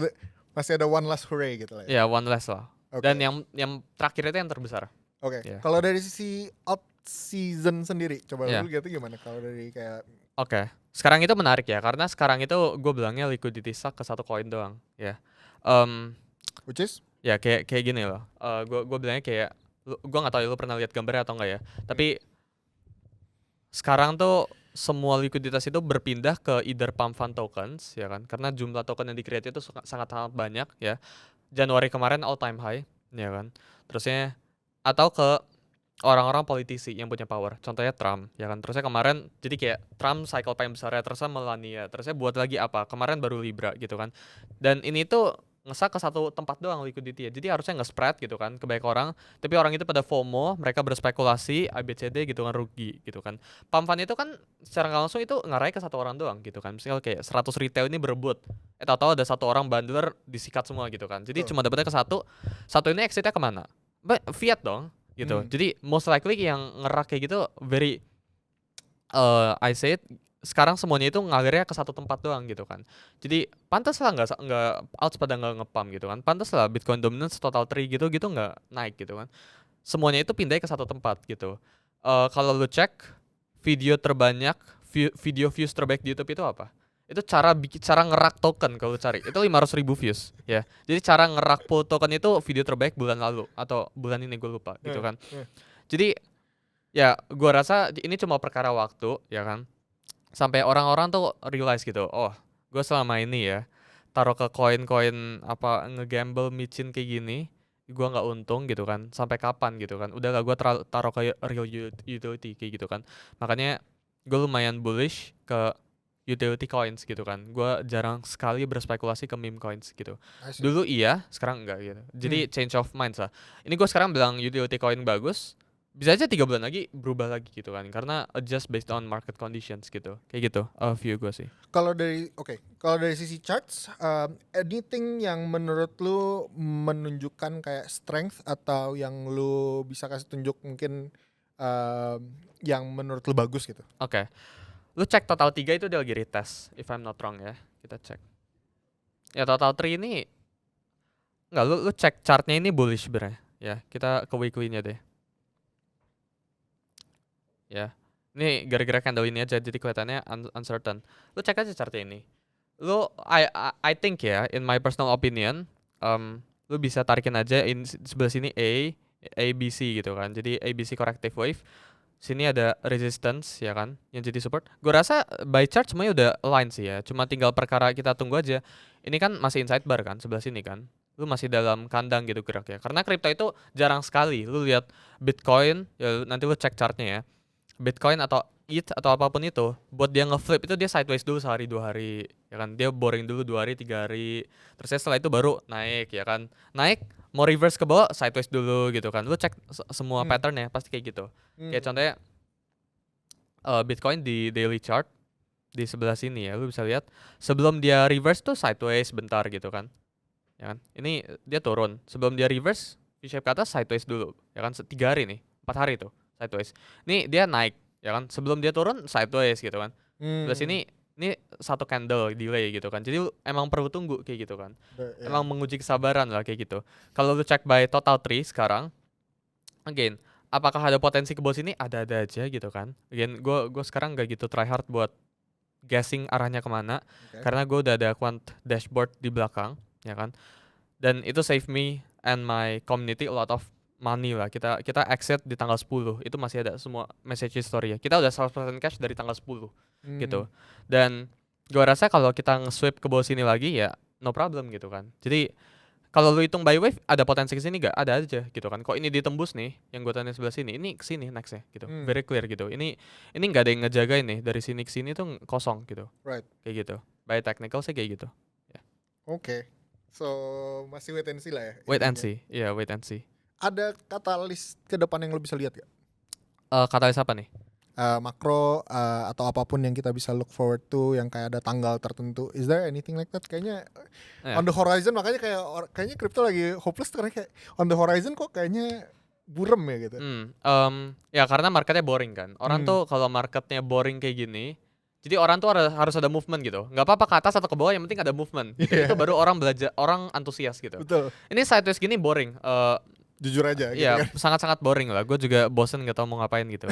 Masih ada one last hooray gitu lah ya. Ya one less lah. Oke. Dan yang terakhir itu yang terbesar. Oke. Yeah. Kalau dari sisi out season sendiri, coba Yeah. lu gitu gimana? Kalau dari kayak Oke. Sekarang itu menarik ya, karena sekarang itu gue bilangnya liquidity suck ke satu koin doang, ya. which is Ya kayak gini loh. Gue bilangnya kayak, gue nggak tahu lu pernah lihat gambarnya atau enggak ya. Tapi sekarang tuh semua likuiditas itu berpindah ke either pump fund tokens, ya kan? Karena jumlah token yang di-create itu sangat banyak, ya. Januari kemarin all time high, ya kan? Terusnya atau ke orang-orang politisi yang punya power, contohnya Trump, ya kan? Terusnya kemarin jadi kayak Trump cycle paling besarnya, terusnya Melania, terusnya buat lagi apa? Kemarin baru Libra gitu kan. Dan ini tuh ngesak ke satu tempat doang liquidity ya. Jadi harusnya nge-spread gitu kan ke banyak orang, tapi orang itu pada FOMO, mereka berspekulasi ABCD gitu kan, rugi gitu kan. Pump fund itu kan secara nggak langsung itu ngarai ke satu orang doang gitu kan. Misalnya kayak 100 retail ini berebut, tahu-tahu ada satu orang bundler disikat semua gitu kan. Jadi cuma dapetnya ke satu ini exitnya kemana? Fiat dong gitu. Jadi most likely yang ngerak kayak gitu very I say it, sekarang semuanya itu ngalirnya ke satu tempat doang gitu kan. Jadi pantas lah nggak alts pada nggak ngepump gitu kan. Pantas lah Bitcoin dominance total 3 gitu nggak naik gitu kan. Semuanya itu pindah ke satu tempat gitu. Kalau lu cek video terbanyak, video views terbaik di YouTube itu apa? Itu cara ngerak token kalau cari. Itu 500.000 views ya. Jadi cara ngerak pool token itu video terbaik bulan lalu atau bulan ini gue lupa gitu kan. Jadi ya gua rasa ini cuma perkara waktu ya kan. Sampai orang-orang tuh realize gitu, oh gue selama ini ya taruh ke koin-koin apa ngegamble micin kayak gini, gue nggak untung gitu kan. Sampai kapan gitu kan? Udah gak gue taruh ke real utility kayak gitu kan. Makanya gue lumayan bullish ke utility coins gitu kan. Gue jarang sekali berspekulasi ke meme coins gitu. Dulu iya, sekarang enggak gitu. Jadi change of mind lah. Ini gue sekarang bilang utility coin bagus, bisa aja 3 bulan lagi berubah lagi gitu kan, karena adjust based on market conditions gitu, kayak gitu view gue sih. Kalau dari sisi charts, anything yang menurut lu menunjukkan kayak strength atau yang lu bisa kasih tunjuk mungkin yang menurut lu bagus gitu? Oke. Lu cek total 3 itu dia lagi retest, if I'm not wrong ya. Kita cek. Ya total 3 ini enggak, lu cek chartnya ini bullish sebenarnya. Ya, kita ke weekly-nya deh. Ya, ini gara-gara candle ini aja jadi kelihatannya uncertain. Lu cek aja chartnya ini. Lu I think ya, in my personal opinion, lu bisa tarikin aja sebelah sini ABC gitu kan. Jadi ABC corrective wave. Sini ada resistance ya kan, yang jadi support. Gue rasa by chart semuanya udah align sih ya. Cuma tinggal perkara kita tunggu aja. Ini kan masih inside bar kan sebelah sini kan. Lu masih dalam kandang gitu geraknya. Karena kripto itu jarang sekali. Lu lihat Bitcoin, ya nanti lu cek chartnya ya. Bitcoin atau ETH atau apapun itu, buat dia ngeflip itu dia sideways dulu sehari 2 hari, ya kan. Dia boring dulu 2 hari 3 hari. Terus setelah itu baru naik, ya kan. Naik mau reverse ke bawah sideways dulu gitu kan. Lu cek semua patternnya pasti kayak gitu. Kayak contohnya Bitcoin di daily chart di sebelah sini ya, lu bisa lihat sebelum dia reverse tuh sideways bentar gitu kan. Ya kan. Ini dia turun. Sebelum dia reverse V-shape ke atas sideways dulu, ya kan. 3 hari nih, 4 hari tuh sideways. Nih dia naik, ya kan. Sebelum dia turun sideways gitu kan. Sebelah sini ini satu candle delay gitu kan. Jadi emang perlu tunggu kayak gitu kan. Emang menguji kesabaran lah kayak gitu. Kalau lu cek by total tree sekarang, again, apakah ada potensi ke bawah sini? Ada-ada aja gitu kan. Again, gue sekarang gak gitu try hard buat guessing arahnya kemana. Karena gue udah ada quant dashboard di belakang, ya kan. Dan itu save me and my community a lot of money lah. Kita exit di tanggal 10. Itu masih ada semua message history ya. Kita udah 100% cash dari tanggal 10 gitu. Dan gue rasa kalau kita nge-sweep ke bawah sini lagi ya no problem gitu kan. Jadi kalau lu hitung by wave ada potensi ke sini gak? Ada aja gitu kan. Kok ini ditembus nih yang gue tanya sebelah sini, ini ke sini nextnya gitu. Very clear gitu. Ini gak ada yang ngejagain nih, dari sini ke sini tuh kosong gitu. Right. Kayak gitu. By technical sih kayak gitu. Yeah. Oke. So masih wait and see lah ya. Wait and see. Iya, wait and see. Ada katalis ke depan yang lo bisa lihat gak? Katalis apa nih? Makro atau apapun yang kita bisa look forward to, yang kayak ada tanggal tertentu. Is there anything like that? Kayaknya on the horizon, makanya kayaknya crypto lagi hopeless karena kayak on the horizon kok kayaknya burem ya gitu. Ya karena marketnya boring kan. Orang tuh kalau marketnya boring kayak gini, Jadi orang tuh harus ada movement gitu. Nggak apa-apa ke atas atau ke bawah, yang penting ada movement. Gitu. Itu baru orang belajar, orang antusias gitu. Betul. Ini sideways gini boring. Jujur aja gitu Iya, kan. sangat-sangat boring lah. Gue juga bosen nggak tahu mau ngapain gitu.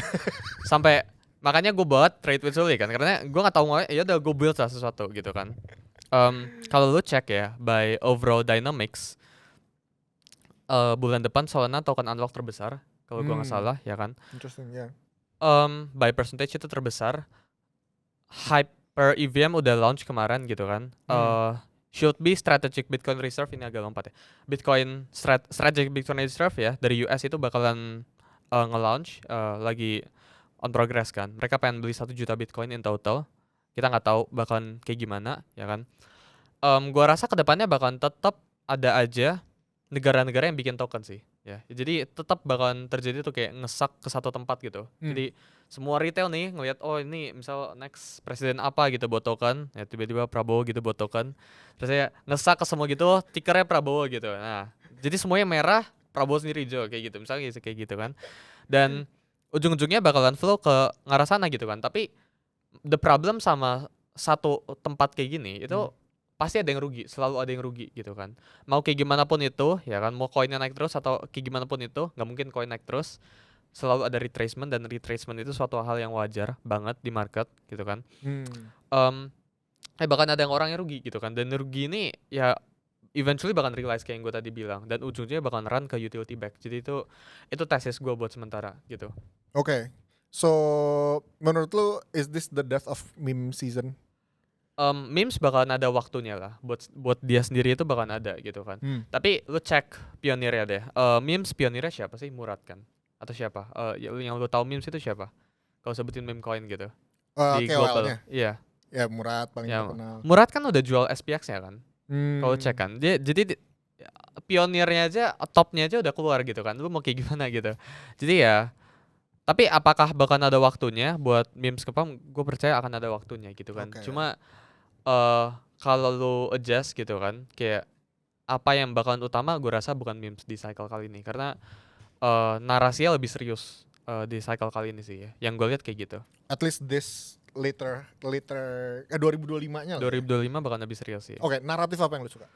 Sampai makanya gue buat trade with Sully kan, karena gue nggak tahu mau ngapain. Ya udah gue build lah sesuatu gitu kan. Kalau lu cek ya by overall dynamics, bulan depan Solana token unlock terbesar kalau gue nggak salah ya kan. Interesting ya. By percentage itu terbesar. Hyper EVM udah launch kemarin gitu kan. Should be strategic Bitcoin reserve, ini agak lompat ya. Bitcoin strategic Bitcoin reserve ya dari US itu bakalan nge-launch lagi on progress kan. Mereka pengen beli 1 juta Bitcoin in total. Kita nggak tahu bakalan kayak gimana ya kan. Gua rasa kedepannya bakalan tetap ada aja negara-negara yang bikin token sih ya. Jadi tetap bakalan terjadi tuh kayak ngesak ke satu tempat gitu. Jadi semua retail nih ngelihat oh ini misal next presiden apa gitu buat token, ya tiba-tiba Prabowo gitu buat token. Terus ya ngesak ke semua gitu, tikernya Prabowo gitu. Nah, jadi semuanya merah, Prabowo sendiri hijau kayak gitu. Misalnya kayak gitu kan. Dan ujung-ujungnya bakalan flow ke ngarah sana gitu kan. Tapi the problem sama satu tempat kayak gini itu pasti ada yang rugi, selalu ada yang rugi gitu kan. Mau kayak gimana pun itu, ya kan, mau koinnya naik terus atau kayak gimana pun itu, nggak mungkin koin naik terus. Selalu ada retracement, dan retracement itu suatu hal yang wajar banget di market gitu kan. Bahkan ada yang orang yang rugi gitu kan, dan rugi ini ya eventually bakal realize kayak yang gue tadi bilang, dan ujungnya bakal run ke utility back. Jadi itu tesis gue buat sementara gitu. Oke. So menurut lu is this the death of meme season? Memes bakalan ada waktunya lah, buat dia sendiri itu bakalan ada gitu kan. Tapi lu cek pionirnya deh. Memes pionirnya siapa sih? Murad kan? Atau siapa? Yang lu tahu memes itu siapa? Kalau sebutin meme coin gitu. Di global. Iya. Ya Murad paling Ya, terkenal. Murad kan udah jual SPX-nya kan. Kalau cek kan. Jadi pionirnya aja, topnya aja udah keluar gitu kan. Lu mau kayak gimana gitu. Jadi ya, tapi apakah bahkan ada waktunya buat memes kepam? Gue percaya akan ada waktunya gitu kan. Cuma kalau lu adjust gitu kan, kayak apa yang bakalan utama, gue rasa bukan memes di cycle kali ini, karena narasinya lebih serius di cycle kali ini sih ya. Yang gue lihat kayak gitu. At least this later 2025-nya. 2025 bakal lebih serius sih. Oke, naratif apa yang lu suka?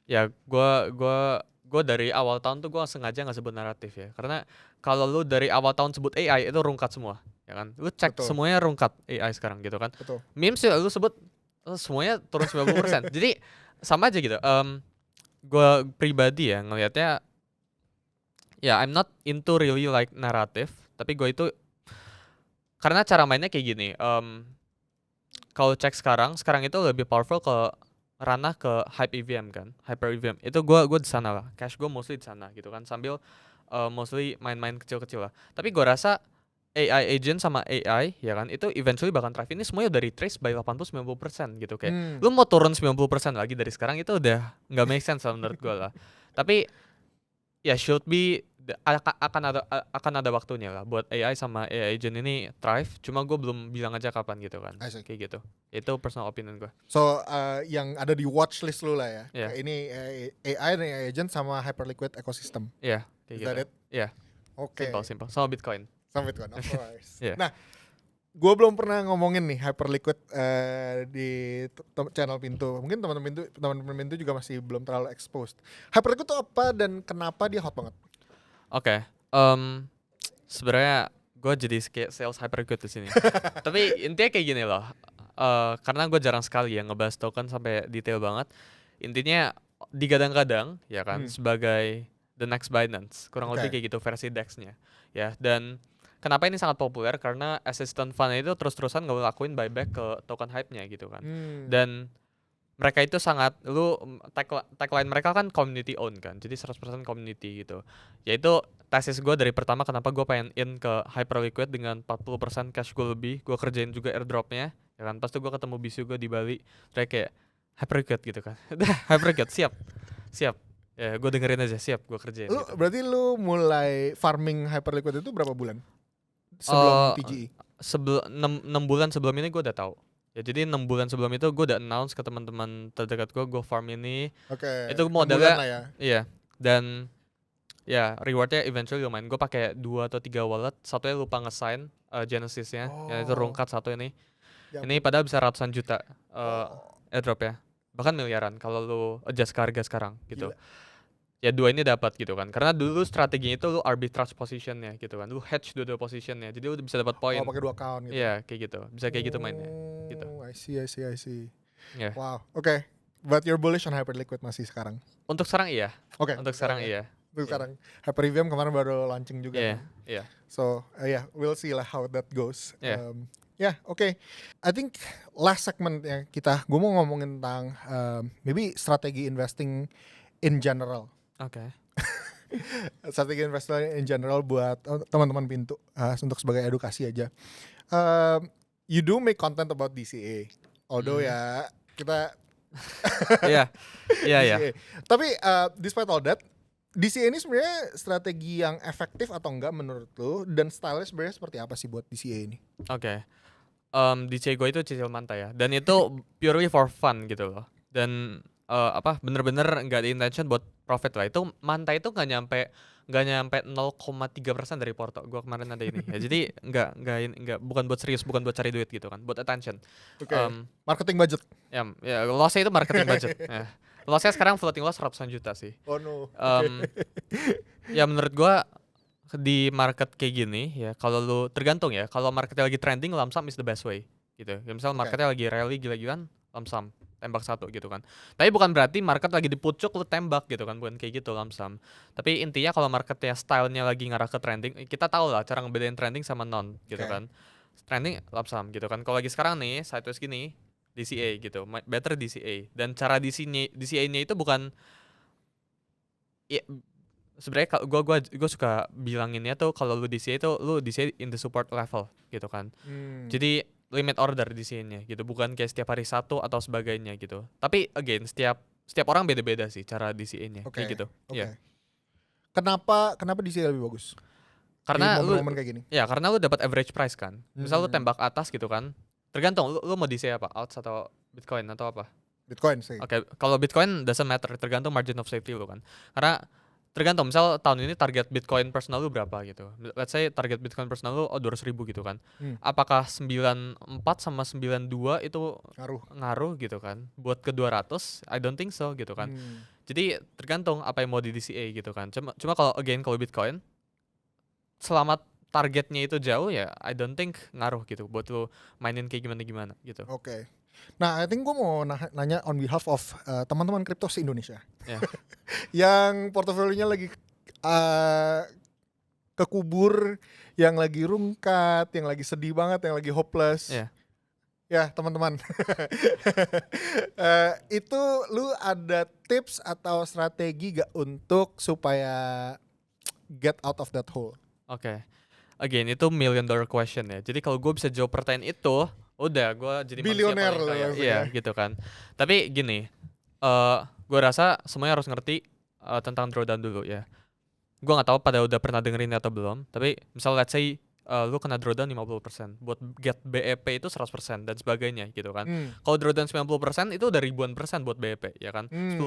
Ya gue dari awal tahun tuh gue sengaja nggak sebut naratif ya, karena kalau lu dari awal tahun sebut AI itu rungkat semua ya kan. Lu cek semuanya rungkat AI sekarang gitu kan. Memes ya lu sebut semuanya turun 90%. Jadi sama aja gitu. Gue pribadi ya ngelihatnya ya I'm not into really like naratif, tapi gue itu karena cara mainnya kayak gini. Kalau cek sekarang itu lebih powerful ke ranah ke hype EVM kan, hyper EVM. Itu gue di sana lah. Cash gue mostly di sana gitu kan, sambil mostly main-main kecil-kecil lah. Tapi gue rasa AI agent sama AI ya kan, itu eventually bakal thrive. Ini semuanya udah retrace by 80-90% gitu kayak. Lu mau turun 90% lagi dari sekarang itu udah nggak make sense lah menurut gue lah. Tapi ya should be akan ada waktunya lah buat AI sama AI agent ini thrive. Cuma gue belum bilang aja kapan gitu kan. Kayak gitu. Itu personal opinion gue. So yang ada di watch list lu lah ya. Yeah. Ini AI dan AI agent sama Hyperliquid ecosystem. Iya, kayak gitu. Iya. Oke. Simple. Sama Bitcoin. Sama Bitcoin, of course. Yeah. Nah, gue belum pernah ngomongin nih Hyperliquid di channel Pintu. Mungkin teman-teman Pintu juga masih belum terlalu exposed. Hyperliquid itu apa dan kenapa dia hot banget? Oke. Sebenarnya gue jadi kayak sales Hyperliquid di sini. Tapi intinya kayak gini loh. Karena gue jarang sekali ya ngebahas token sampai detail banget. Intinya digadang-gadang ya kan sebagai the next Binance. Kurang lebih kayak gitu versi DEX-nya. Ya, dan kenapa ini sangat populer? Karena assistant fund itu terus-terusan ngelakuin buyback ke token hype-nya gitu kan. Dan mereka itu sangat, tagline mereka kan community owned kan, jadi 100% community gitu. Yaitu tesis gue dari pertama kenapa gue pengen in ke Hyperliquid dengan 40% cash gue lebih. Gue kerjain juga airdropnya ya kan, pas itu gue ketemu bisu gue di Bali, terus kayak Hyperliquid gitu kan. Hyperliquid siap ya, gue dengerin aja, siap gue kerjain gitu. Berarti lu mulai farming Hyperliquid itu berapa bulan sebelum PGE? 6 bulan sebelum ini gue udah tahu. Ya, jadi 6 bulan sebelum itu gue udah announce ke teman-teman terdekat gue farm ini. Oke. Itu modalnya ya. Iya. Dan Ya, rewardnya eventually lumayan. Gue pakai 2 atau 3 wallet, satunya lupa nge-sign Genesis-nya, yang itu rungkat satu ini. Ya Ini ampun. padahal bisa ratusan juta Oh, airdrop ya. Bahkan miliaran kalau lu adjust ke harga sekarang gitu. gila. Ya 2 ini dapat gitu kan. Karena dulu strateginya itu lu arbitrage positionnya gitu kan. Lu hedge dua positionnya. Jadi lu bisa dapat Oh, poin. pakai 2 account gitu. Iya, kayak gitu. Bisa kayak gitu mainnya gitu. Oh, I see. Ya. Wow. Oke. But you're bullish on Hyperliquid masih sekarang. Untuk sekarang iya. Oke. Untuk sekarang iya. Untuk Iya. sekarang Hyperium kemarin baru launching juga Iya, kan. iya. So, yeah, we'll see lah how that goes. Iya. Oke. I think last segment yang gue mau ngomongin tentang maybe strategi investing in general. Oke. Strategi investing in general buat teman-teman Pintu untuk sebagai edukasi aja. You do make content about DCA. Although ya kita Iya. Iya, iya. DCA. Tapi despite all that, DCA ini sebenarnya strategi yang efektif atau enggak menurut lo, dan style sebenarnya seperti apa sih buat DCA ini? Oke. DCA gue itu cicil mantai ya. Dan itu purely for fun gitu loh. Dan bener-bener nggak ada intention buat profit lah. Itu mantai itu nggak nyampe 0,3% dari porto. Gue kemarin ada ini. Ya, jadi nggak bukan buat serius, bukan buat cari duit gitu kan. Buat attention. Oke. Marketing budget. Ya lossnya itu marketing budget. Ya. Lossnya sekarang floating loss ratusan juta sih. Oh no. Ya menurut gua di market kayak gini ya, kalau lu tergantung ya, kalau marketnya lagi trending, lump sum is the best way gitu. Ya, misal marketnya lagi rally gila-gilaan, lump sum tembak satu gitu kan. Tapi bukan berarti market lagi di pucuk lu tembak gitu kan, bukan kayak gitu lump sum. Tapi intinya kalau marketnya stylenya lagi ngarah ke trending, kita tahu lah cara ngebedain trending sama non gitu kan. Trending lump sum gitu kan. Kalau lagi sekarang nih sideways gini, DCA gitu, better DCA. Dan cara DCA-nya itu bukan ya, sebenarnya kalau gue suka bilanginnya tuh kalau lu DCA itu lu DCA in the support level gitu kan. Jadi limit order DCA-nya gitu, bukan kayak setiap hari satu atau sebagainya gitu. Tapi again setiap orang beda-beda sih cara DCA-nya kayak gitu. Iya. Kenapa DCA lebih bagus? Karena di momen-momen kayak gini. Ya, karena lu dapat average price kan. Misal lu tembak atas gitu kan. Tergantung lu mau DCA apa? Alts atau Bitcoin atau apa? Bitcoin sih. Oke, kalau Bitcoin doesn't matter, tergantung margin of safety lu kan. Karena tergantung, misal tahun ini target Bitcoin personal lu berapa gitu. Let's say target Bitcoin personal lu 200 ribu gitu kan. Apakah 94 sama 92 itu ngaruh gitu kan buat ke 200? I don't think so gitu kan. Jadi tergantung apa yang mau di DCA gitu kan. Cuma kalau Bitcoin selama targetnya itu jauh ya I don't think ngaruh gitu buat lu mainin kayak gimana gitu. Oke. Nah, I think gue mau nanya on behalf of teman-teman kripto se-Indonesia. Yeah. Yang portofolionya lagi kekubur, yang lagi rungkat, yang lagi sedih banget, yang lagi hopeless. Yeah. Ya, teman-teman. Itu lu ada tips atau strategi gak untuk supaya get out of that hole? Oke. Again, itu $1 million question ya. Jadi kalau gue bisa jawab pertanyaan itu, udah gue jadi bilioner manusia paling kaya. loh. Iya, gitu kan. Tapi gini, gue rasa semuanya harus ngerti tentang drawdown dulu ya. Gue nggak tahu pada udah pernah dengerin atau belum. Tapi misal let's say lu kena drawdown 50%, buat get BEP itu 100% dan sebagainya gitu kan. Kalau drawdown 90% itu udah ribuan persen buat BEP ya kan. 10%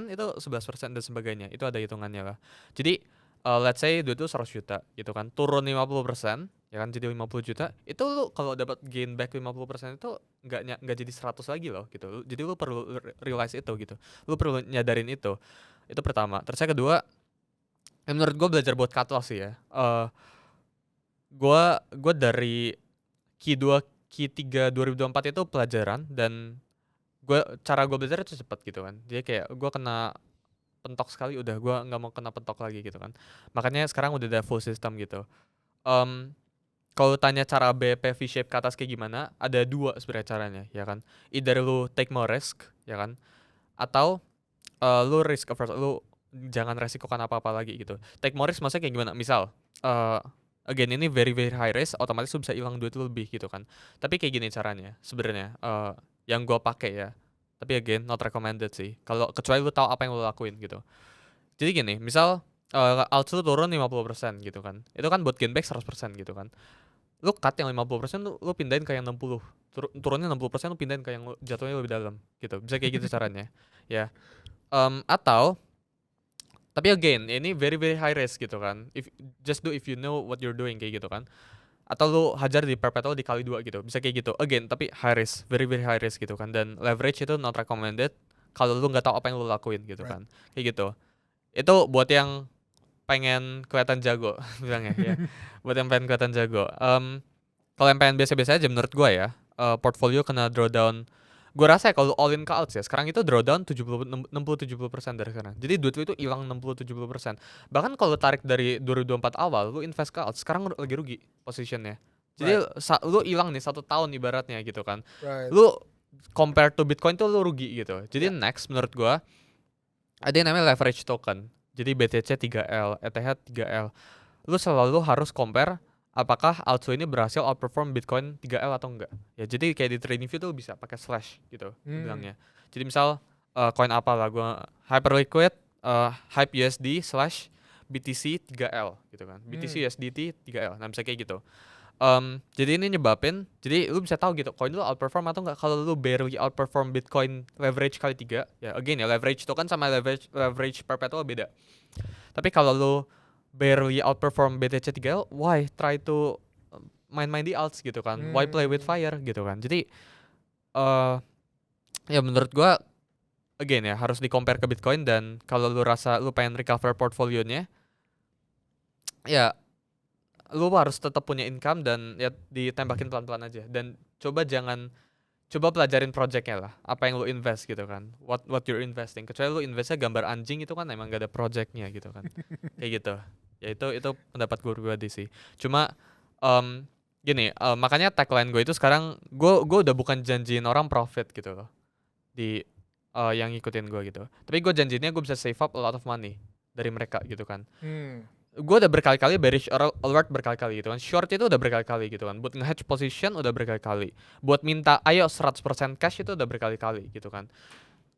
itu 11% dan sebagainya. Itu ada hitungannya lah. Jadi let's say duit itu 100 juta gitu kan, turun 50% ya kan, jadi 50 juta, itu lu kalau dapat gain back 50% itu nggak jadi 100 lagi loh gitu. Jadi lu perlu realize itu gitu, lu perlu nyadarin itu pertama. Terus yang kedua, menurut gue belajar buat cut loss sih ya. Gue dari Q2 Q3 2024 itu pelajaran, dan cara gue belajar itu cepet gitu kan. Jadi kayak gue kena pentok sekali udah gue nggak mau kena pentok lagi gitu kan. Makanya sekarang udah ada full system gitu. Kalau tanya cara BEP V-shape ke atas kayak gimana, ada dua sebenarnya caranya ya kan. Either lu take more risk ya kan, atau lu risk averse, lu jangan resikokan apa-apa lagi gitu. Take more risk maksudnya kayak gimana? Misal again ini very very high risk, otomatis lu bisa hilang duit lu lebih gitu kan. Tapi kayak gini caranya sebenarnya, yang gue pakai ya. Tapi again not recommended sih, kalau kecuali lu tahu apa yang lu lakuin gitu. Jadi gini, misal alts lu turun 50% gitu kan, itu kan buat gain back 100% gitu kan. Lu cut yang 50% lu pindahin ke yang 60, turunnya 60% lu pindahin ke yang jatuhnya lebih dalam gitu. Bisa kayak gitu caranya ya. Atau Tapi again, ini very very high risk gitu kan. Just do if you know what you're doing kayak gitu kan. Atau lu hajar di perpetual dikali 2 gitu. Bisa kayak gitu. Again, tapi high risk, very very high risk gitu kan. Dan leverage itu not recommended kalau lu nggak tahu apa yang lu lakuin gitu kan. Kayak gitu. Itu buat yang pengen kelihatan jago bilangnya ya. Buat yang pengen kelihatan jago. Kalau yang pengen biasa-biasa aja menurut gua ya, portfolio kena drawdown. Gua rasa ya kalau all in ke alts ya, sekarang itu drawdown 60-70% dari sekarang. Jadi duit lu itu hilang 60-70%. Bahkan kalau tarik dari 2024 awal, lu invest ke alts, sekarang lagi rugi positionnya. Jadi lu hilang nih 1 tahun ibaratnya gitu kan. Lu compare to Bitcoin tuh lu rugi gitu. Jadi next menurut gua ada yang namanya leverage token. Jadi BTC 3L, ETH 3L. Lu selalu harus compare apakah altcoin ini berhasil outperform Bitcoin 3L atau enggak. Ya jadi kayak di TradingView tuh bisa pakai slash gitu bilangnya. Jadi misal coin apa lah gua Hyperliquid Hype USD slash BTC 3L gitu kan. BTC USDT 3L. Nah bisa kayak gitu. Jadi ini nyebabin, jadi lu bisa tahu gitu, coin lu outperform atau enggak. Kalau lu barely outperform Bitcoin leverage kali 3, ya again ya leverage token sama leverage perpetual beda. Tapi kalau lu barely outperform BTC 3L, why try to main-main di alts gitu kan? Why play with fire gitu kan? Jadi ya menurut gua again ya harus di compare ke Bitcoin. Dan kalau lu rasa lu pengen recover portfolionya, ya lu harus tetap punya income dan ya ditembakin pelan-pelan aja. Dan coba pelajarin projectnya lah, apa yang lu invest gitu kan, what you're investing. Kecuali lu investnya gambar anjing, itu kan emang gak ada projectnya gitu kan. Kayak gitu ya. Itu pendapat gue pribadi sih. Cuma gini, makanya tagline gue itu sekarang, gue udah bukan janjiin orang profit gitu loh di yang ngikutin gue gitu. Tapi gue janjinya gue bisa save up a lot of money dari mereka gitu kan. Gue udah berkali-kali bearish alert berkali-kali gitu kan. Short itu udah berkali-kali gitu kan. Buat nge-hedge position udah berkali-kali. Buat minta ayo 100% cash itu udah berkali-kali gitu kan.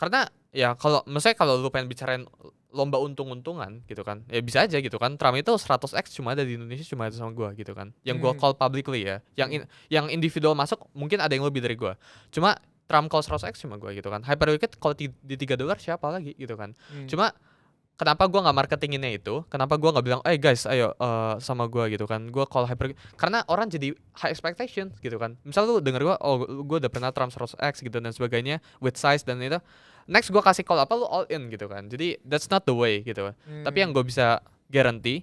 Karena ya misalnya kalau lu pengen bicarain lomba untung-untungan gitu kan, ya bisa aja gitu kan. Trump itu 100x cuma ada di Indonesia, cuma ada sama gue gitu kan. Yang gue call publicly ya. Yang individual masuk mungkin ada yang lebih dari gue. Cuma Trump call 100x cuma gue gitu kan. Hyperliquid kalau di $3 siapa lagi gitu kan. Cuma kenapa gue nggak marketinginnya itu? Kenapa gue nggak bilang, guys, ayo sama gue gitu kan? Gue call hyper, karena orang jadi high expectation gitu kan. Misal lu denger gue, gue udah pernah Trump 100x gitu dan sebagainya, with size dan itu. Next gue kasih call apa, lu all in gitu kan. Jadi that's not the way gitu. Tapi yang gue bisa guarantee,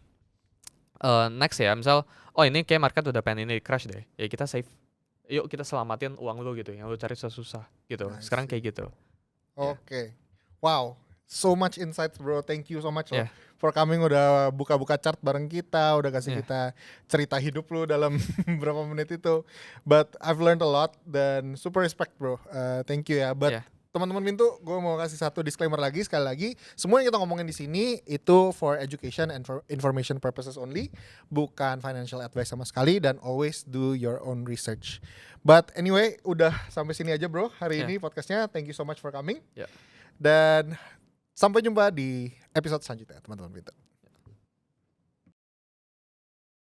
next ya, misal, ini kayak market udah pengen ini crash deh. Ya kita save. Yuk kita selamatin uang lu gitu, yang lu cari susah gitu. Sekarang kayak gitu. Oke. Wow. So much insights bro, thank you so much for coming, udah buka-buka chart bareng kita, udah kasih kita cerita hidup lu dalam berapa menit itu. But I've learned a lot dan super respect bro, thank you ya. But teman-teman Pintu, gue mau kasih satu disclaimer lagi, sekali lagi, semua yang kita ngomongin di sini itu for education and for information purposes only, bukan financial advice sama sekali, dan always do your own research. But anyway, udah sampai sini aja bro hari ini podcastnya. Thank you so much for coming. Dan sampai jumpa di episode selanjutnya teman-teman Pintu.